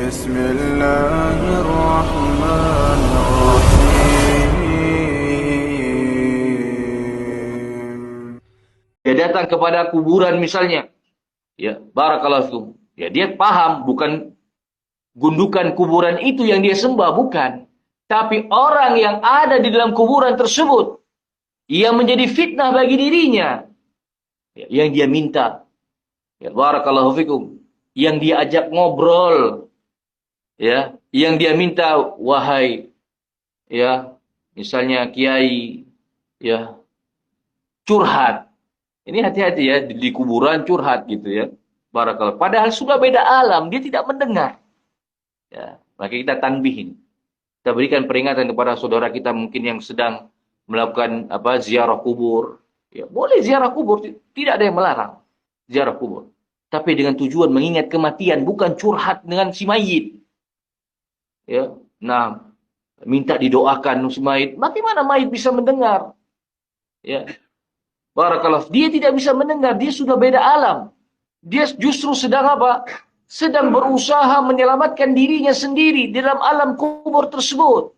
بسم الله الرحمن الرحيم. Dia datang kepada kuburan misalnya, ya, barakallahu fikum. Ya, dia paham bukan gundukan kuburan itu yang dia sembah, bukan. Tapi orang yang ada di dalam kuburan tersebut yang menjadi fitnah bagi dirinya, ya, yang dia minta, ya, barakallahu fikum, yang dia ajak ngobrol, ya, yang dia minta, wahai, ya, misalnya kiai, ya, curhat. Ini hati-hati ya, di kuburan curhat gitu ya. Barakallah. Padahal sudah beda alam, dia tidak mendengar. Ya, maka kita tanbihin. Kita berikan peringatan kepada saudara kita mungkin yang sedang melakukan ziarah kubur. Ya, boleh ziarah kubur, tidak ada yang melarang ziarah kubur. Tapi dengan tujuan mengingat kematian, bukan curhat dengan si mayit. Ya, nah, minta didoakan si mayit. Bagaimana mayit bisa mendengar? Ya, barakallah. Dia tidak bisa mendengar, dia sudah beda alam. Dia justru sedang apa? Sedang berusaha menyelamatkan dirinya sendiri di dalam alam kubur tersebut.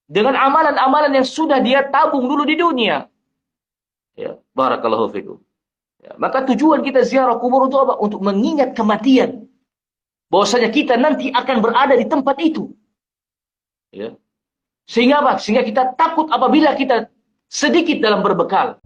Dengan amalan-amalan yang sudah dia tabung dulu di dunia. Ya, barakallahu fikum. Ya, maka tujuan kita ziarah kubur untuk apa? Untuk mengingat kematian. Bahwasanya kita nanti akan berada di tempat itu. Ya. Sehingga apa? Sehingga kita takut apabila kita sedikit dalam berbekal.